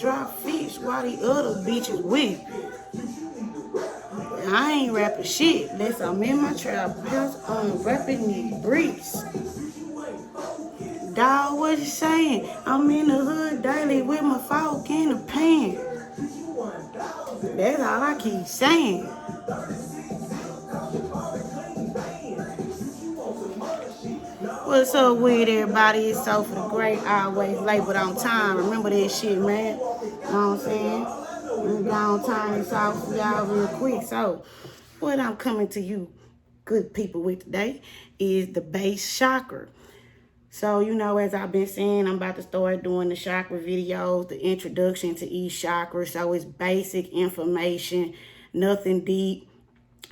drop fish while the other bitches whip. I ain't rapping shit unless I'm in my trap house on rapping these bricks. Dawg, what you saying? I'm in the hood daily with my fork in the pan. That's all I keep saying. What's up with everybody? It's so for the great, always late but on time. Remember that shit, man. You know what I'm saying? I'm gonna turn this off for y'all real quick. So, what I'm coming to you, good people, with today is the base chakra. So, you know, as I've been saying, I'm about to start doing the chakra videos, the introduction to each chakra. So it's basic information, nothing deep,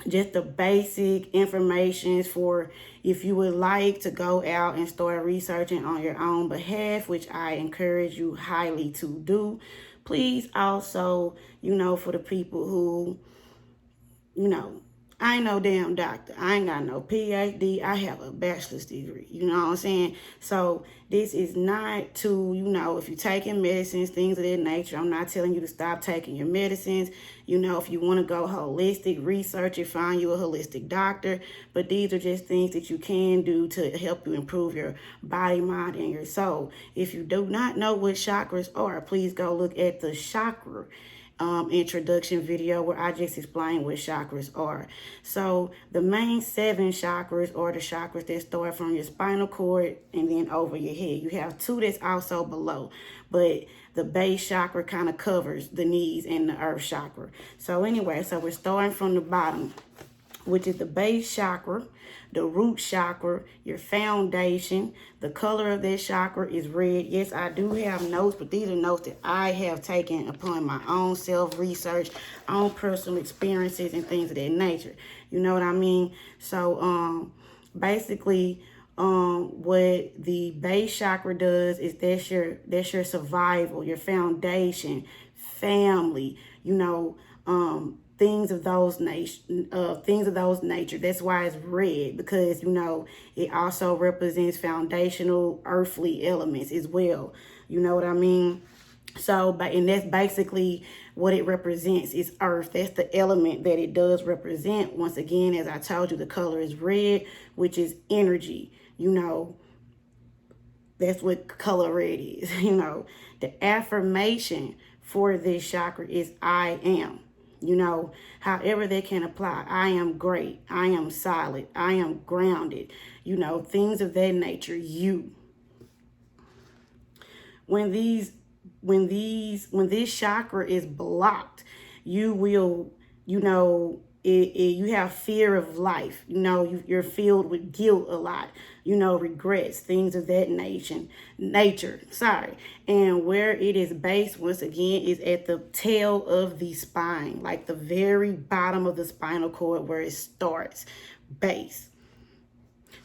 just the basic information for if you would like to go out and start researching on your own behalf, which I encourage you highly to do. Please also, you know, for the people who, you know, I ain't no damn doctor. I ain't got no PhD. I have a bachelor's degree. You know what I'm saying? So this is not to, you know, if you're taking medicines, things of that nature, I'm not telling you to stop taking your medicines. You know, if you want to go holistic, research it, find you a holistic doctor. But these are just things that you can do to help you improve your body, mind, and your soul. If you do not know what chakras are, please go look at the chakra introduction video where I just explain what chakras are. So the main 7 chakras are the chakras that start from your spinal cord and then over your head. You have 2 that's also below, but the base chakra kind of covers the knees and the earth chakra. So anyway, so we're starting from the bottom, which is the base chakra, the root chakra, your foundation. The color of that chakra is red. Yes, I do have notes, but these are notes that I have taken upon my own self-research, own personal experiences, and things of that nature. You know what I mean? So, basically, what the base chakra does is that's your survival, your foundation, family, you know, things of those nature. That's why it's red, because you know it also represents foundational earthly elements as well. You know what I mean? So, and that's basically what it represents is earth. That's the element that it does represent. Once again, as I told you, the color is red, which is energy. You know, that's what color red is. You know, the affirmation for this chakra is I am. You know, however they can apply. I am great. I am solid. I am grounded. You know, things of that nature. You. When this chakra is blocked, you will, you know, you have fear of life. You know, you're filled with guilt a lot. You know, regrets, things of that nature. Sorry. And where it is based, once again, is at the tail of the spine, like the very bottom of the spinal cord where it starts, base.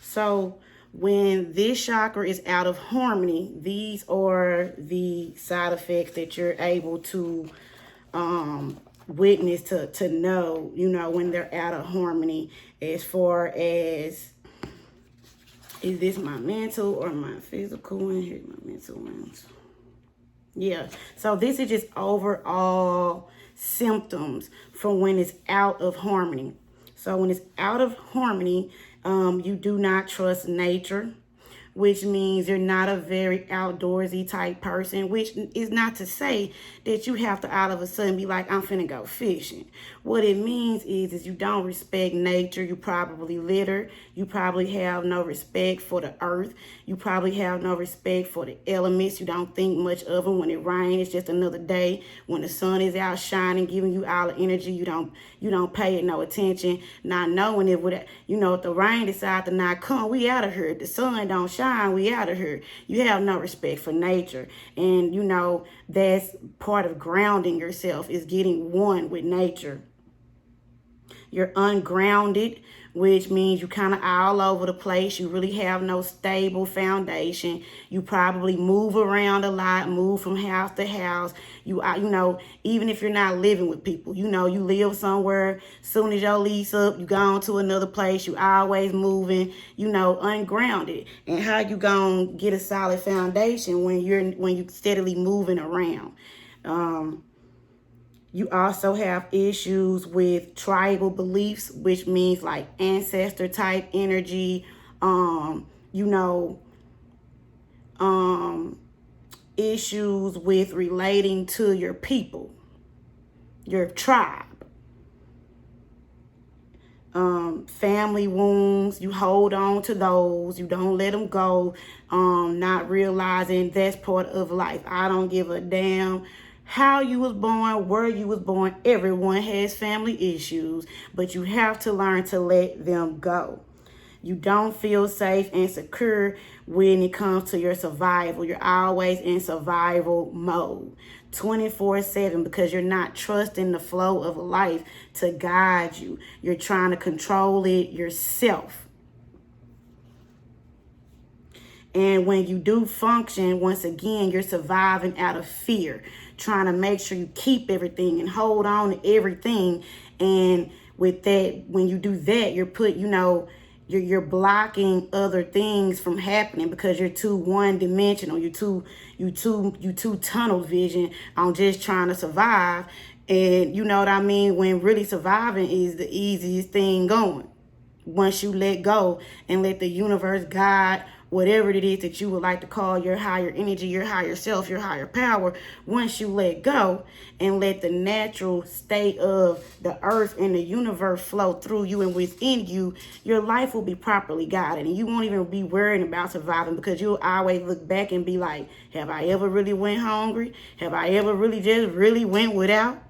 So when this chakra is out of harmony, these are the side effects that you're able to witness, to know, you know, when they're out of harmony, as far as, is this my mental or my physical one? Here's my mental ones. Yeah, so this is just overall symptoms from when it's out of harmony. So when it's out of harmony, you do not trust nature, which means you're not a very outdoorsy type person, which is not to say that you have to all of a sudden be like, I'm finna go fishing. What it means is you don't respect nature. You probably litter. You probably have no respect for the earth. You probably have no respect for the elements. You don't think much of them. When it rains, it's just another day. When the sun is out shining, giving you all the energy, you don't pay it no attention. Not knowing it would, you know, if the rain decide to not come, we out of here. If the sun don't shine, we out of here. You have no respect for nature. And you know, that's part of grounding yourself, is getting one with nature. You're ungrounded, which means you kind of all over the place. You really have no stable foundation. You probably move around a lot, move from house to house. You know, even if you're not living with people, you know, you live somewhere. Soon as your lease up, you go on to another place. You always moving, you know, ungrounded. And how you gonna get a solid foundation when you steadily moving around? You also have issues with tribal beliefs, which means like ancestor type energy, you know, issues with relating to your people, your tribe. Family wounds, you hold on to those, you don't let them go, not realizing that's part of life. I don't give a damn how you was born, where you was born. Everyone has family issues, but you have to learn to let them go. You don't feel safe and secure when it comes to your survival. You're always in survival mode 24/7 because you're not trusting the flow of life to guide you. You're trying to control it yourself. And when you do function, once again, you're surviving out of fear, trying to make sure you keep everything and hold on to everything. And with that, when you do that, you're blocking other things from happening because you're too one-dimensional. You too tunnel vision on just trying to survive. And you know what I mean? When really surviving is the easiest thing going. Once you let go and let the universe, God, whatever it is that you would like to call your higher energy, your higher self, your higher power, once you let go and let the natural state of the earth and the universe flow through you and within you, your life will be properly guided. And you won't even be worrying about surviving because you'll always look back and be like, have I ever really went hungry? Have I ever really went without?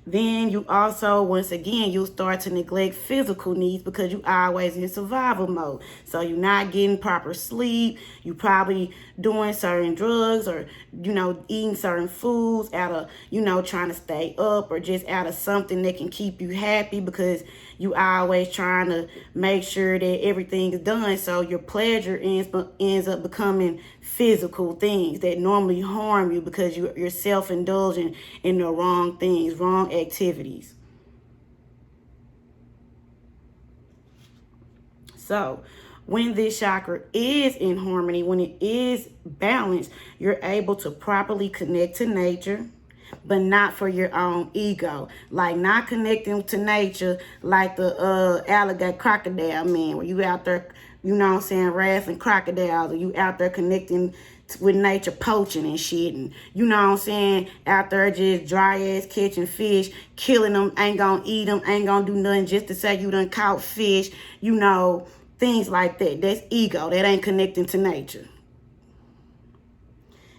Then you also, once again, you'll start to neglect physical needs because you always in survival mode. So you're not getting proper sleep. You probably doing certain drugs or, eating certain foods out of, trying to stay up or just out of something that can keep you happy because you always trying to make sure that everything is done. So your pleasure ends up becoming physical things that normally harm you because you're self-indulging in the wrong things, wrong activities. So when this chakra is in harmony, when it is balanced, you're able to properly connect to nature, but not for your own ego. Like not connecting to nature like the alligator crocodile man, where you out there, wrestling crocodiles, or you out there connecting with nature, poaching and shit, and out there just dry ass catching fish, killing them, ain't gonna eat them, ain't gonna do nothing just to say you done caught fish, things like that. That's ego. That ain't connecting to nature.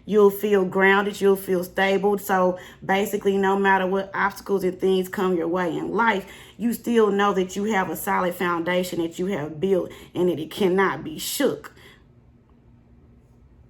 You'll feel grounded, you'll feel stable. So basically, no matter what obstacles and things come your way in life, you still know that you have a solid foundation that you have built and that it cannot be shook.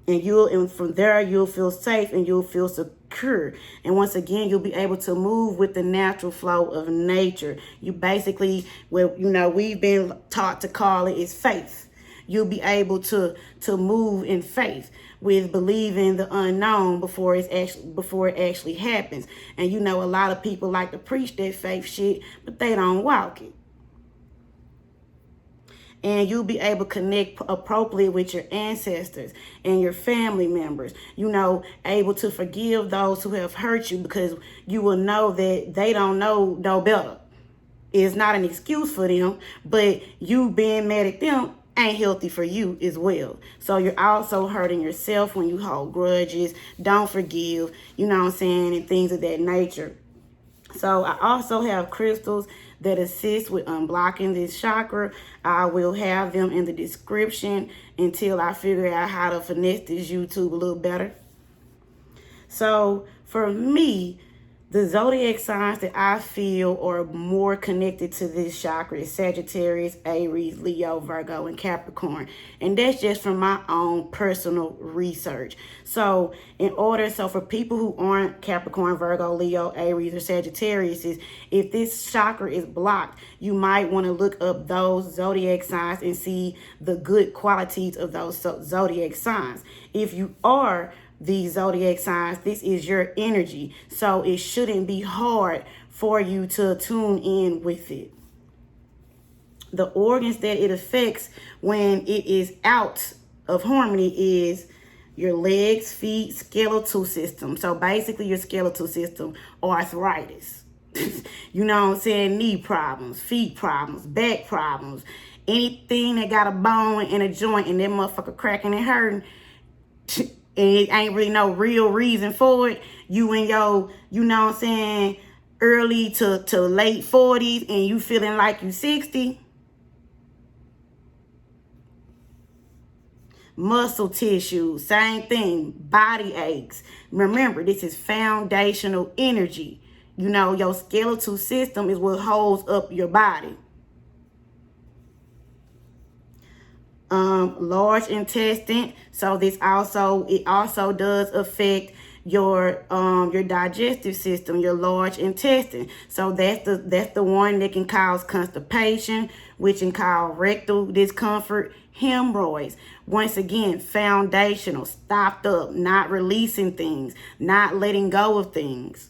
And from there, you'll feel safe and you'll feel secure. And once again, you'll be able to move with the natural flow of nature. You basically, we've been taught to call it is faith. You'll be able to move in faith with believing the unknown before it actually happens. And a lot of people like to preach that faith shit, but they don't walk it. And you'll be able to connect appropriately with your ancestors and your family members, able to forgive those who have hurt you because you will know that they don't know no better. It's not an excuse for them, but you being mad at them ain't healthy for you as well. So you're also hurting yourself when you hold grudges, don't forgive, and things of that nature. So I also have crystals that assist with unblocking this chakra. I will have them in the description until I figure out how to finesse this YouTube a little better. So for me, the zodiac signs that I feel are more connected to this chakra is Sagittarius, Aries, Leo, Virgo, and Capricorn. And that's just from my own personal research. So for people who aren't Capricorn, Virgo, Leo, Aries, or Sagittarius, if this chakra is blocked, you might want to look up those zodiac signs and see the good qualities of those zodiac signs. If you are these zodiac signs, this is your energy, so it shouldn't be hard for you to tune in with it. The organs that it affects when it is out of harmony is your legs, feet, skeletal system. So basically your skeletal system, arthritis. You know what I'm saying? Knee problems, feet problems, back problems. Anything that got a bone and a joint and that motherfucker cracking and hurting, and it ain't really no real reason for it. You in your, you know what I'm saying, early to late 40s and you feeling like you 60. Muscle tissue, same thing. Body aches. Remember, this is foundational energy. You know, your skeletal system is what holds up your body. Large intestine. So it also does affect your digestive system, your large intestine. So that's the one that can cause constipation, which can cause rectal discomfort, hemorrhoids. Once again, foundational, stopped up, not releasing things, not letting go of things.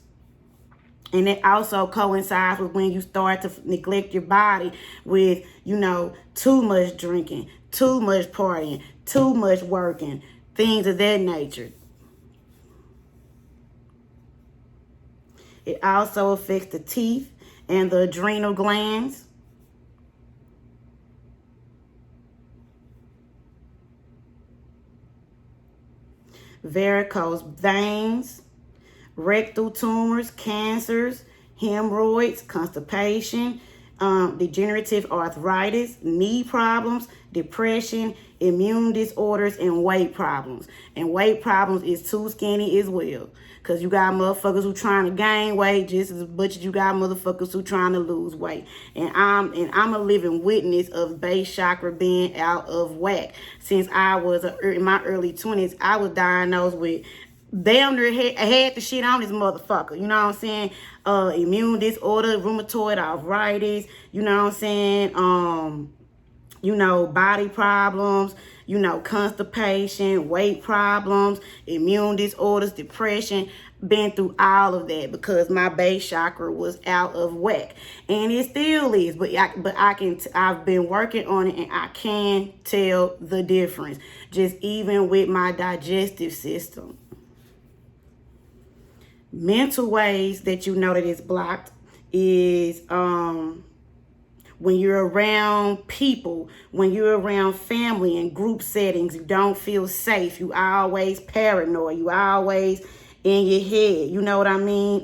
And it also coincides with when you start to neglect your body with, you know, too much drinking, too much partying, too much working, things of that nature. It also affects the teeth and the adrenal glands. Varicose veins, rectal tumors, cancers, hemorrhoids, constipation, degenerative arthritis, knee problems, depression, immune disorders, and weight problems. And weight problems is too skinny as well. Because you got motherfuckers who trying to gain weight just as much as you got motherfuckers who trying to lose weight. And I'm a living witness of base chakra being out of whack. Since I was in my early 20s, I was diagnosed with damn near had the shit on this motherfucker. You know what I'm saying? Immune disorder, rheumatoid arthritis, you know what I'm saying? You know, body problems, you know, constipation, weight problems, immune disorders, depression. Been through all of that because my base chakra was out of whack, and it still is. But I've been working on it, and I can tell the difference. Just even with my digestive system. Mental ways that you know that it's blocked is when you're around people, when you're around family and group settings, you don't feel safe. You always paranoid. You always in your head. You know what I mean?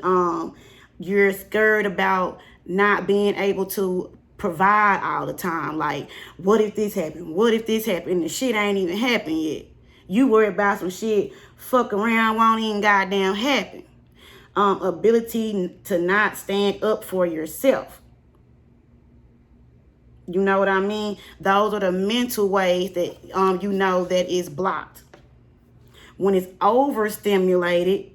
You're scared about not being able to provide all the time. Like, what if this happened? What if this happened? And the shit ain't even happened yet. You worry about some shit, fuck around, won't even goddamn happen. Ability to not stand up for yourself. You know what I mean? Those are the mental ways that you know that is blocked. When it's overstimulated,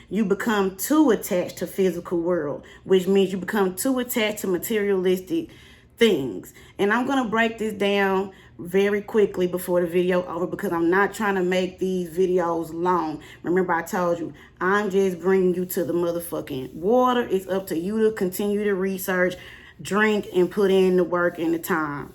you become too attached to physical world, which means you become too attached to materialistic things. And I'm going to break this down very quickly before the video over because I'm not trying to make these videos long. Remember, I told you, I'm just bringing you to the motherfucking water. It's up to you to continue to research, drink, and put in the work and the time.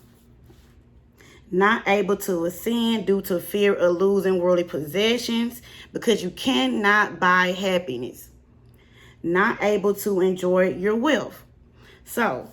Not able to ascend due to fear of losing worldly possessions because you cannot buy happiness. Not able to enjoy your wealth. So,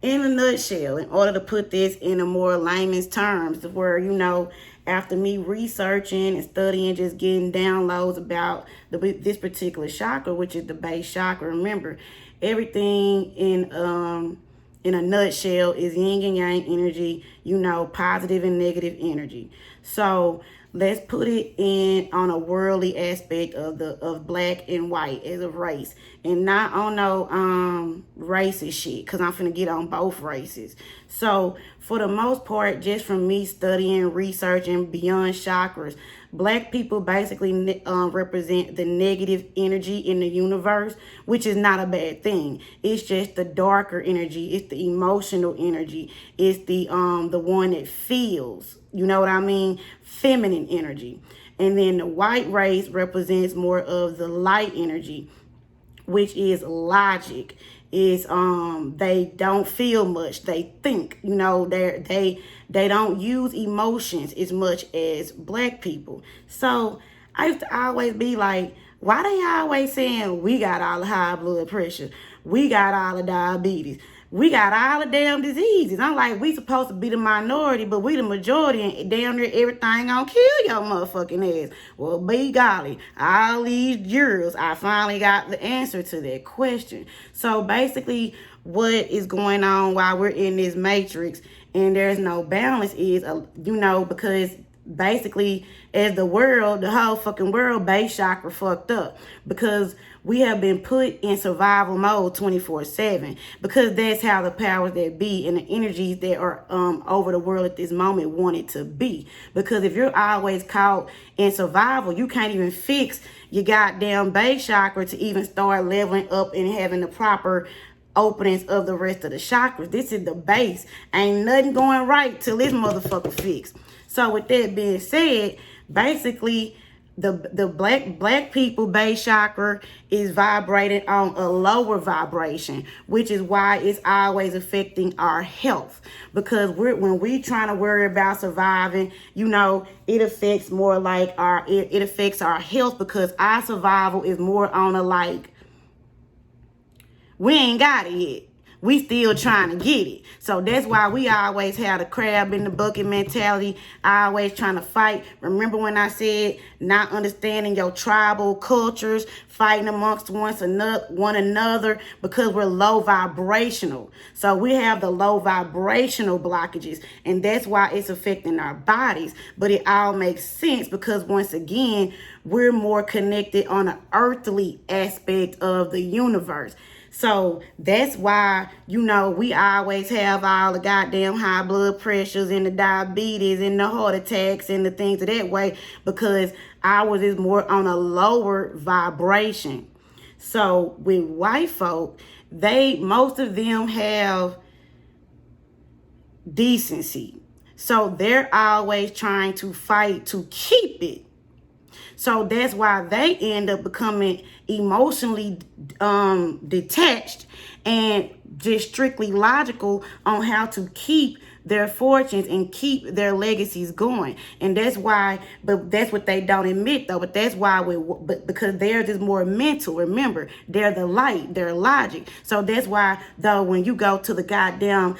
in a nutshell, in order to put this in a more layman's terms, where, you know, after me researching and studying, just getting downloads about this particular chakra, which is the base chakra. Remember, everything in a nutshell is yin and yang energy, you know, positive and negative energy. So let's put it in on a worldly aspect of black and white as a race, and not on no racist shit, because I'm finna get on both races. So for the most part, just from me studying, researching beyond chakras, black people basically represent the negative energy in the universe, which is not a bad thing. It's just the darker energy. It's the emotional energy. It's the one that feels. You know what I mean? Feminine energy. And then the white race represents more of the light energy, which is logic. is they don't feel much. They think, you know, they don't use emotions as much as black people. So I used to always be like, why they always saying we got all the high blood pressure, we got all the diabetes, we got all the damn diseases? I'm like, we supposed to be the minority, but we the majority, and damn near everything gonna kill your motherfucking ass. Well, be golly, all these years, I finally got the answer to that question. So basically, what is going on while we're in this matrix and there's no balance is, you know, because basically, as the world, the whole fucking world, base chakra fucked up, because we have been put in survival mode 24/7, because that's how the powers that be and the energies that are over the world at this moment want it to be. Because if you're always caught in survival, you can't even fix your goddamn base chakra to even start leveling up and having the proper openings of the rest of the chakras. This is the base. Ain't nothing going right till this motherfucker fixed. So with that being said, basically the black people base chakra is vibrating on a lower vibration, which is why it's always affecting our health. Because when we trying to worry about surviving, you know, it affects more like it affects our health, because our survival is more on a like, we ain't got it yet, we still trying to get it. So that's why we always have the crab in the bucket mentality, always trying to fight. Remember when I said not understanding your tribal cultures, fighting amongst one another, because we're low vibrational. So we have the low vibrational blockages, and that's why it's affecting our bodies. But it all makes sense, because once again, we're more connected on an earthly aspect of the universe. So that's why, you know, we always have all the goddamn high blood pressures and the diabetes and the heart attacks and the things of that way, because ours is more on a lower vibration. So with white folk, most of them have decency. So they're always trying to fight to keep it. So that's why they end up becoming emotionally detached and just strictly logical on how to keep their fortunes and keep their legacies going. And that's why, but that's what they don't admit though. But that's why because theirs is more mental. Remember, they're the light, they're logic. So that's why though, when you go to the goddamn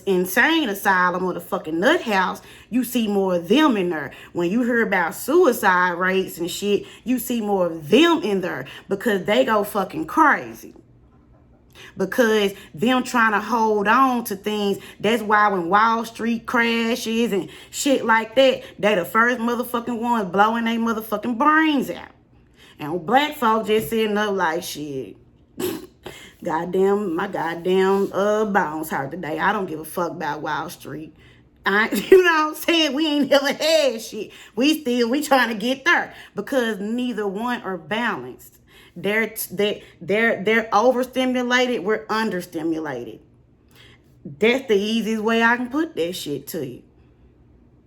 insane asylum or the fucking nut house, you see more of them in there. When you hear about suicide rates and shit, you see more of them in there, because they go fucking crazy. Because them trying to hold on to things. That's why when Wall Street crashes and shit like that, they the first motherfucking ones blowing their motherfucking brains out. And black folk just sitting up like, shit, goddamn, my goddamn bones hurt today. I don't give a fuck about Wall Street. You know what I'm saying? We ain't never had shit. We trying to get there, because neither one are balanced. They're overstimulated. We're understimulated. That's the easiest way I can put that shit to you.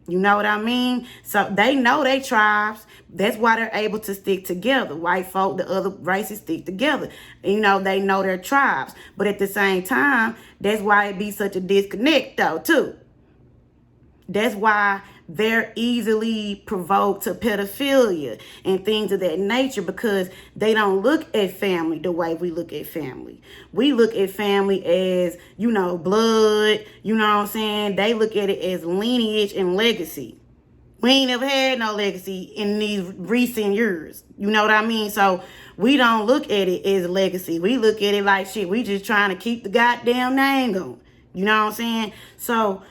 You know what I mean? So they know they tribes. That's why they're able to stick together. White folk, the other races stick together. You know, they know their tribes. But at the same time, that's why it be such a disconnect though, too. That's why they're easily provoked to pedophilia and things of that nature, because they don't look at family the way we look at family. We look at family as, you know, blood, you know what I'm saying? They look at it as lineage and legacy. We ain't never had no legacy in these recent years. You know what I mean? So we don't look at it as legacy. We look at it like, shit, we just trying to keep the goddamn name going. You know what I'm saying? So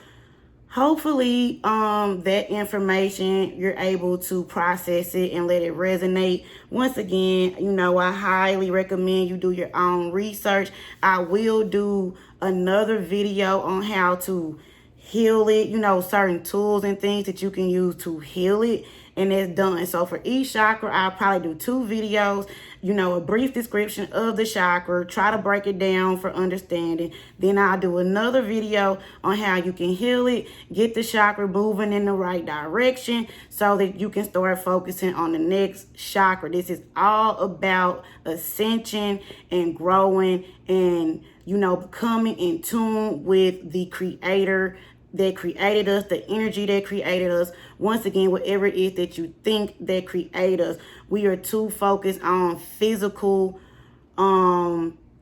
hopefully that information, you're able to process it and let it resonate. Once again, you know, I highly recommend you do your own research. I will do another video on how to heal it, you know, certain tools and things that you can use to heal it, and it's done. So for each chakra, I'll probably do 2 videos. you know, a brief description of the chakra, try to break it down for understanding. Then I'll do another video on how you can heal it, get the chakra moving in the right direction so that you can start focusing on the next chakra. This is all about ascension and growing and, you know, becoming in tune with the creator that created us, the energy that created us. Once again, whatever it is that you think that create us, we are too focused on physical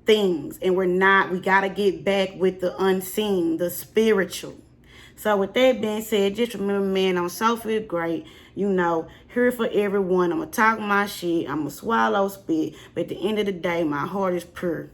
things, and we got to get back with the unseen, the spiritual. So with that being said, just remember, man, I'm so feel great. You know, here for everyone. I'm going to talk my shit. I'm going to swallow spit. But at the end of the day, my heart is pure.